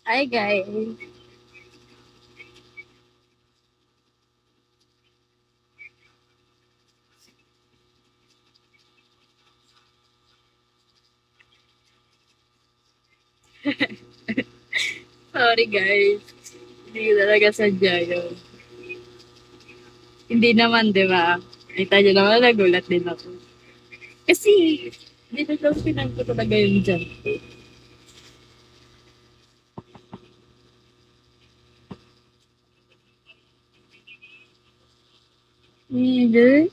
Hi guys. Sorry guys. Hindi ko talaga sadya yun. Hindi naman, di ba? Kita nyo naman, nagulat din ako. Kasi, dinadolfinan ko talaga yun dyan. Hindi.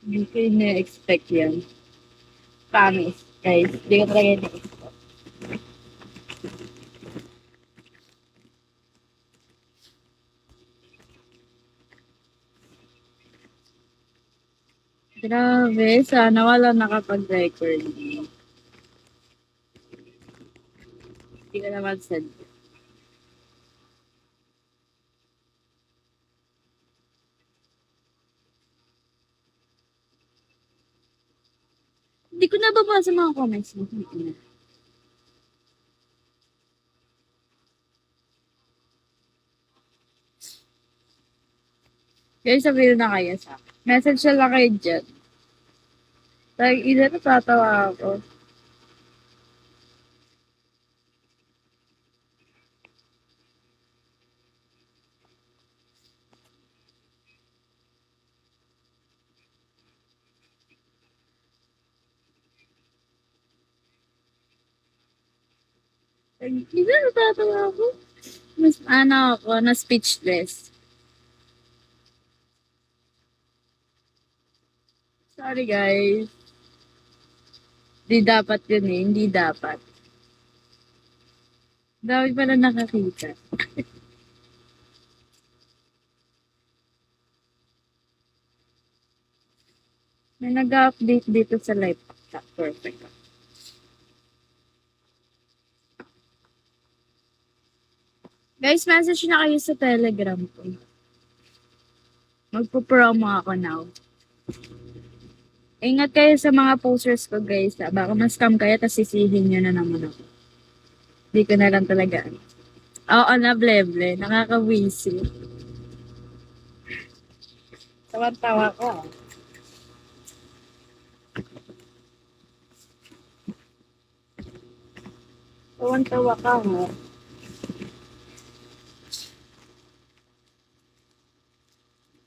Hindi ko na-expect yan. Promise, guys. Hindi ko talaga na-expect. Grabe, sana wala nakapag-record. Hindi ko naman sadya. Hindi ko nababasa mga comments mo. Guys, sabihin na kayo sa akin. Message na lang kayo dyan. Ina natatawa ako. Ina natatawa ako. Mas ano ako, na speechless. Sorry guys. Hindi dapat yun eh. Hindi dapat. Dami pala nakakita. May nag-update dito sa live chat. Perfect. Guys, message na kayo sa Telegram ko. Magpo-promo ako now. Ingat kayo sa mga posters ko guys. Baka ma-scam kayo tapos sisihin nyo na naman ako. Hindi ko na lang talaga. Oo, na-bleble. Nakaka-wisi. Tawa-tawa ko. Tawan-tawa ka mo.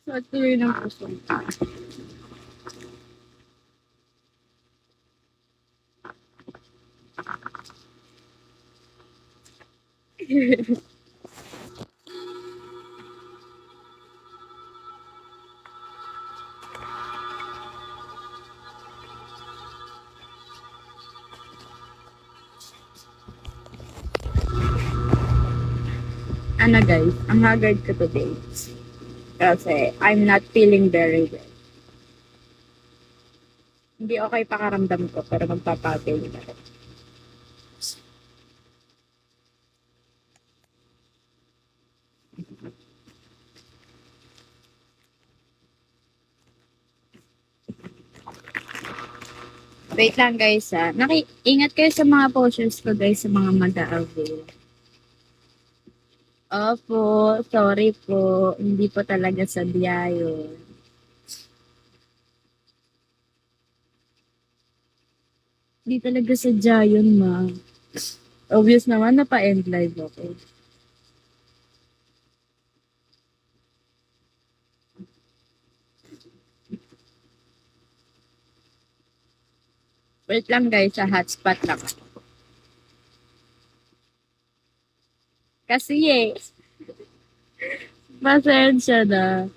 Sa tuloy ng puso. Ano guys, ang haggard ko today. Kasi I'm not feeling very well. Hindi okay pakaramdam ko, pero magpapatay na rin. Wait lang guys ha. Ingat kayo sa mga posters ko guys, sa mga mag-a-avail. Opo, sorry po. Hindi po talaga sadya yun. Hindi talaga sadya yun, ma. Obvious naman na pa-end live ako. Wait lang guys, sa hotspot lang ako. Kasi pasensya na.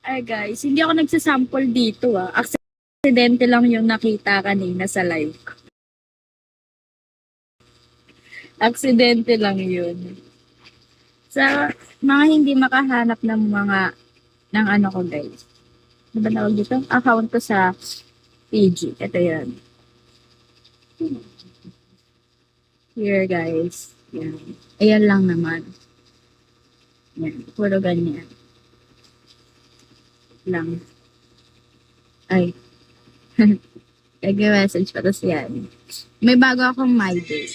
Ay guys, hindi ako nagsasample dito ah. Aksidente lang yung nakita kanina sa live. Aksidente lang yun. Sa mga hindi makahanap ng mga ng ano ko guys. Ano ba tawag dito? Account ko sa PG. Ito yan. Here guys. Yan. Ayan lang naman. Yan. Puro ganyan. Lang. Ay. Nag-message pa to siya. May bago akong My Day.